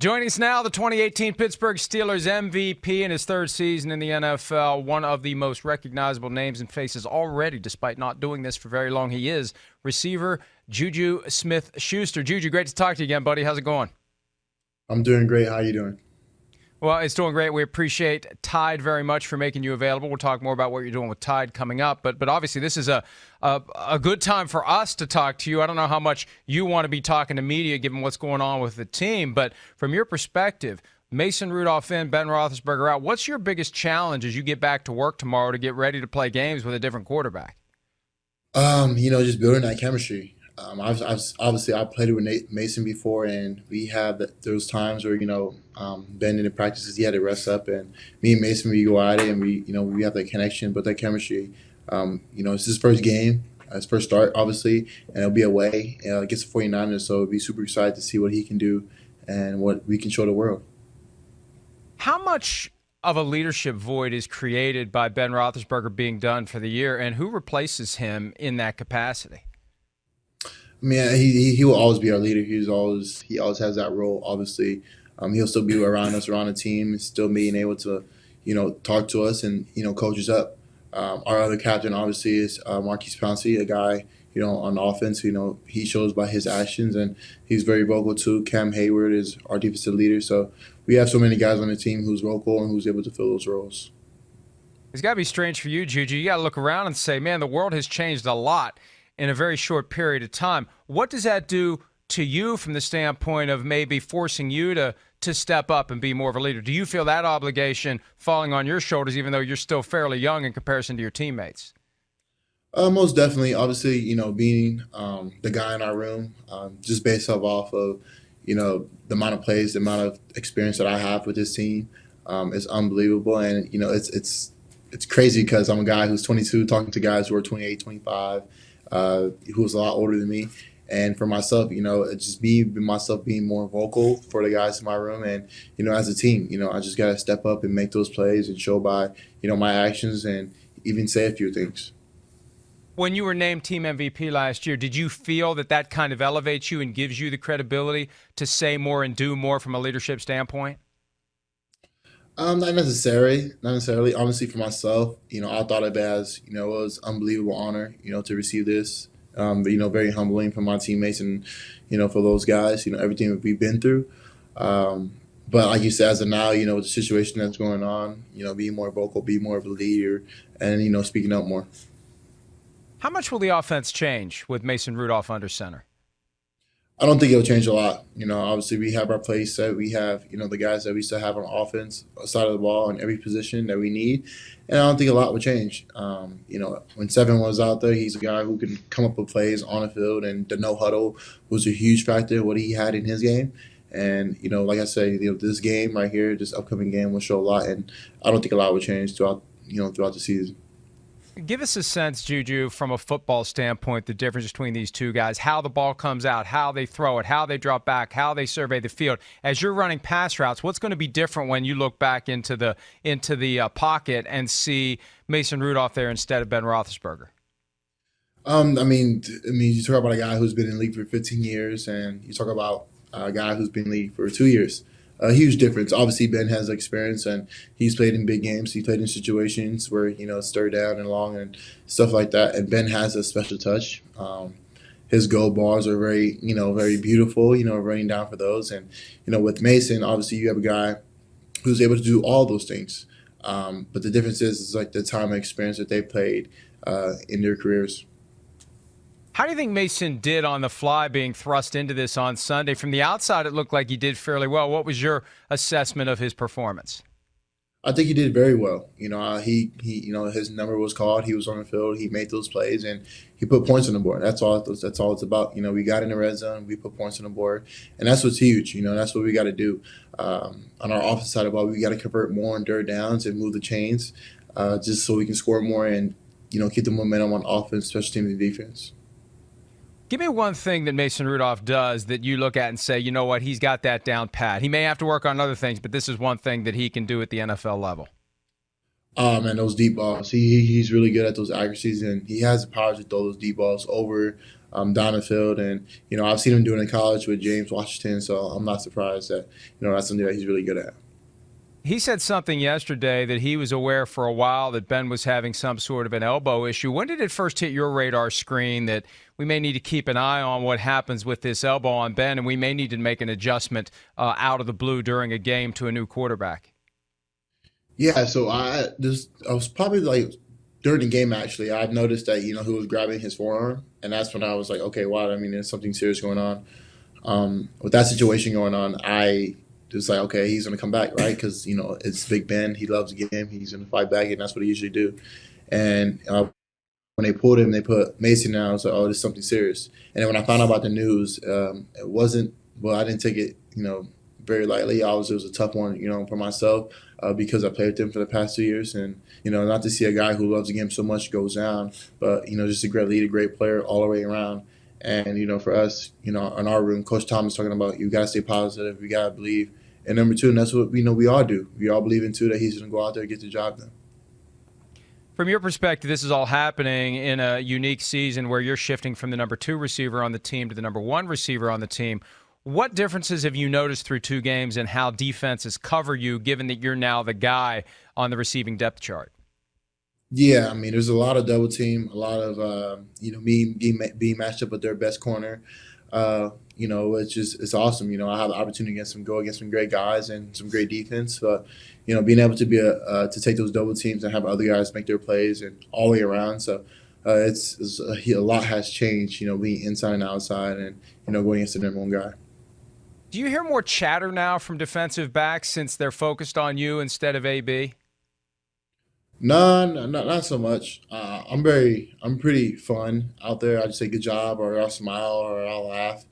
Joining us now, the 2018 Pittsburgh Steelers MVP in his third season in the NFL, one of the most recognizable names and faces already, despite not doing this for very long. He is receiver Juju Smith-Schuster. Juju, great to talk to you again, buddy. How's it going? I'm doing great. How you doing? Well, it's doing great. We appreciate Todd very much for making you available. We'll talk more about what you're doing with Todd coming up. But obviously, this is a good time for us to talk to you. I don't know how much you want to be talking to media, given what's going on with the team. But from your perspective, Mason Rudolph in, Ben Roethlisberger out. What's your biggest challenge as you get back to work tomorrow to get ready to play games with a different quarterback? Just building that chemistry. Obviously, I played with Mason before, and we have those times where Ben in the practices he had to rest up, and me and Mason we go at it, and we have that connection, but that chemistry. It's his first game, his first start, obviously, and it'll be away against the 49ers, so it'll be super excited to see what he can do and what we can show the world. How much of a leadership void is created by Ben Roethlisberger being done for the year, and who replaces him in that capacity? I mean, he will always be our leader. He always has that role. Obviously, he'll still be around us, around the team, still being able to, talk to us and coach us up. Our other captain, obviously, is Marquise Pouncey, a guy on offense. He shows by his actions, and he's very vocal too. Cam Hayward is our defensive leader. So we have so many guys on the team who's vocal and who's able to fill those roles. It's got to be strange for you, Juju. You got to look around and say, man, the world has changed a lot in a very short period of time. What does that do to you from the standpoint of maybe forcing you to step up and be more of a leader? Do you feel that obligation falling on your shoulders, even though you're still fairly young in comparison to your teammates? Most definitely. Obviously, being the guy in our room, just based off of, the amount of plays, the amount of experience that I have with this team, is unbelievable. And, it's crazy because I'm a guy who's 22 talking to guys who are 28, 25, who's a lot older than me. And for myself, it's just myself being more vocal for the guys in my room. And, as a team, I just got to step up and make those plays and show by, my actions and even say a few things. When you were named team MVP last year, did you feel that kind of elevates you and gives you the credibility to say more and do more from a leadership standpoint? Not necessarily. Honestly, for myself, I thought of it as, it was an unbelievable honor, to receive this. Very humbling for my teammates and, for those guys, everything that we've been through. But like you said, as of now, with the situation that's going on, being more vocal, be more of a leader, and, speaking up more. How much will the offense change with Mason Rudolph under center? I don't think it'll change a lot. Obviously we have our plays set. We have, the guys that we still have on offense side of the ball in every position that we need. And I don't think a lot will change. When Seven was out there, he's a guy who can come up with plays on the field, and the no huddle was a huge factor, what he had in his game. And, like I said, this game right here, this upcoming game will show a lot. And I don't think a lot will change throughout the season. Give us a sense, Juju, from a football standpoint, the difference between these two guys, how the ball comes out, how they throw it, how they drop back, how they survey the field. As you're running pass routes, what's going to be different when you look back into the pocket and see Mason Rudolph there instead of Ben Roethlisberger? You talk about a guy who's been in the league for 15 years, and you talk about a guy who's been in the league for 2 years. A huge difference. Obviously, Ben has experience, and he's played in big games. He played in situations where, it's third down and long and stuff like that. And Ben has a special touch. His goal bars are very, very beautiful, running down for those. And, with Mason, obviously you have a guy who's able to do all those things. But the difference is like the time and experience that they played in their careers. How do you think Mason did on the fly being thrust into this on Sunday? From the outside, it looked like he did fairly well. What was your assessment of his performance? I think he did very well. His number was called. He was on the field. He made those plays, and he put points on the board. That's all it's about. We got in the red zone. We put points on the board, and that's what's huge. That's what we got to do. On our offensive side of the ball, we got to convert more on third downs and move the chains, just so we can score more and keep the momentum on offense, special teams, and defense. Give me one thing that Mason Rudolph does that you look at and say, you know what, he's got that down pat. He may have to work on other things, but this is one thing that he can do at the NFL level. Those deep balls. He's really good at those accuracies, and he has the power to throw those deep balls over down the field. And, I've seen him do it in college with James Washington, so I'm not surprised that, that's something that he's really good at. He said something yesterday that he was aware for a while that Ben was having some sort of an elbow issue. When did it first hit your radar screen that we may need to keep an eye on what happens with this elbow on Ben, and we may need to make an adjustment out of the blue during a game to a new quarterback? Yeah, so I was probably like during the game actually. I noticed that he was grabbing his forearm, and that's when I was like, okay, wow. I mean, there's something serious going on. With that situation going on, I was like, okay, he's gonna come back, right? Because it's Big Ben. He loves the game. He's gonna fight back, and that's what he usually do. And when they pulled him, they put Mason down. I was like, oh, this is something serious. And then when I found out about the news, it wasn't. Well, I didn't take it, very lightly. It was a tough one, for myself because I played with him for the past 2 years, and not to see a guy who loves the game so much goes down, but just a great lead, a great player all the way around. And for us, in our room, Coach Tom is talking about you got to stay positive, you got to believe. And number two, and that's what we all do. We all believe in too that he's going to go out there and get the job done. From your perspective, this is all happening in a unique season where you're shifting from the number 2 receiver on the team to the number 1 receiver on the team. What differences have you noticed through 2 games in how defenses cover you, given that you're now the guy on the receiving depth chart? Yeah, I mean, there's a lot of double team, a lot of me being matched up with their best corner. It's awesome. I have the opportunity to go against some great guys and some great defense. But being able to to take those double teams and have other guys make their plays and all the way around. So it's a lot has changed. Being inside and outside, and going against the number 1 guy. Do you hear more chatter now from defensive backs since they're focused on you instead of AB? No, not so much. I'm pretty fun out there. I just say good job, or I'll smile, or I'll laugh.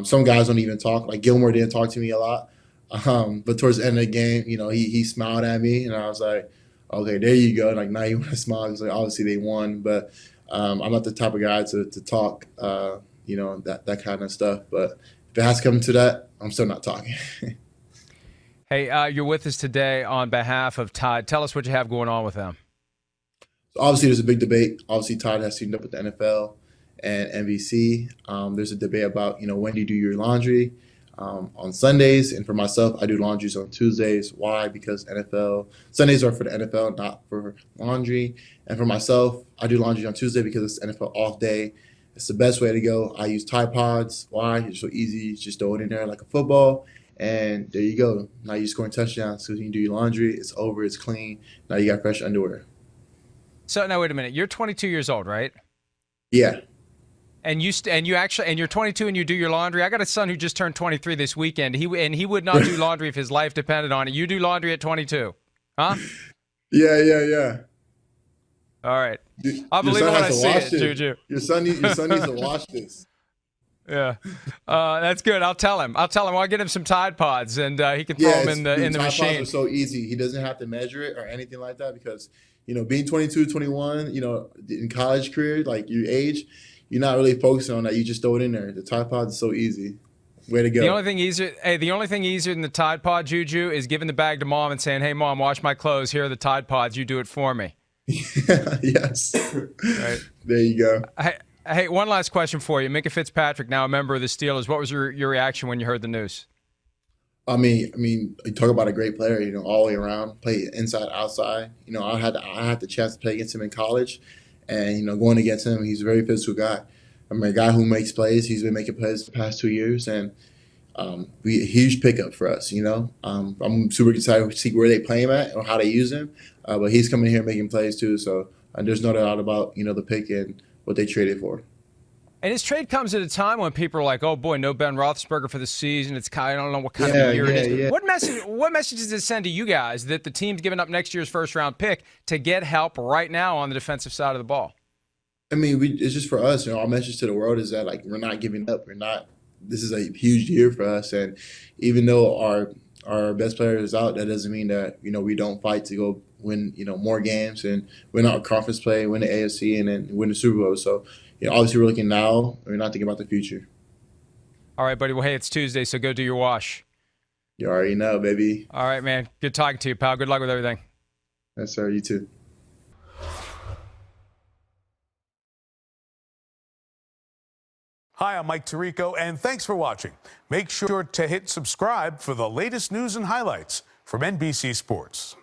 Some guys don't even talk. Like Gilmore didn't talk to me a lot, but towards the end of the game, he smiled at me, and I was like, okay, there you go. Like now you want to smile because like obviously they won, but I'm not the type of guy to talk, that kind of stuff. But if it has to come to that, I'm still not talking. Hey, you're with us today on behalf of Todd. Tell us what you have going on with them. So obviously, there's a big debate. Obviously, Todd has teamed up with the NFL and NBC. There's a debate about, when do you do your laundry on Sundays. And for myself, I do laundries on Tuesdays. Why? Because Sundays are for the NFL, not for laundry. And for myself, I do laundry on Tuesday because it's NFL off day. It's the best way to go. I use Tide Pods. Why? It's so easy. You just throw it in there like a football. And there you go. Now you're scoring touchdowns. So you can do your laundry. It's over. It's clean. Now you got fresh underwear. So now wait a minute. You're 22 years old, right? Yeah. And you're 22 and you do your laundry. I got a son who just turned 23 this weekend. He would not do laundry if his life depended on it. You do laundry at 22, huh? Yeah. All right. I believe it when I see it, Juju. Your son needs to watch this. Yeah, that's good. I'll tell him. I'll get him some Tide Pods, and he can throw them in the Tide machine. Pods are so easy. He doesn't have to measure it or anything like that because, being 22, 21, in college career, like your age, you're not really focusing on that. You just throw it in there. The Tide Pods are so easy. Way to go. The only thing easier than the Tide Pod, Juju, is giving the bag to mom and saying, "Hey, mom, wash my clothes. Here are the Tide Pods. You do it for me." Yes. Right. There you go. Hey, one last question for you. Minkah Fitzpatrick, now a member of the Steelers. What was your reaction when you heard the news? I mean, you talk about a great player, all the way around, play inside, outside. I had the chance to play against him in college, and going against him, he's a very physical guy. I mean, a guy who makes plays. He's been making plays the past 2 years, and huge pickup for us. I'm super excited to see where they play him at or how they use him, but he's coming here making plays too. So there's no doubt about the pick and what they traded for. And his trade comes at a time when people are like, "Oh boy, no Ben Roethlisberger for the season." I don't know what kind of year it is. Yeah. What message does it send to you guys that the team's giving up next year's first round pick to get help right now on the defensive side of the ball? I mean, it's just for us. Our message to the world is that we're not giving up. This is a huge year for us, and even though our best player is out, that doesn't mean that we don't fight to go win more games and win our conference play, win the AFC, and then win the Super Bowl. So obviously we're looking now. We're not thinking about the future. All right, buddy. Well, hey, it's Tuesday, so go do your wash. You already know, baby. All right, man. Good talking to you, pal. Good luck with everything. Yes, sir. You too. Hi, I'm Mike Tirico, and thanks for watching. Make sure to hit subscribe for the latest news and highlights from NBC Sports.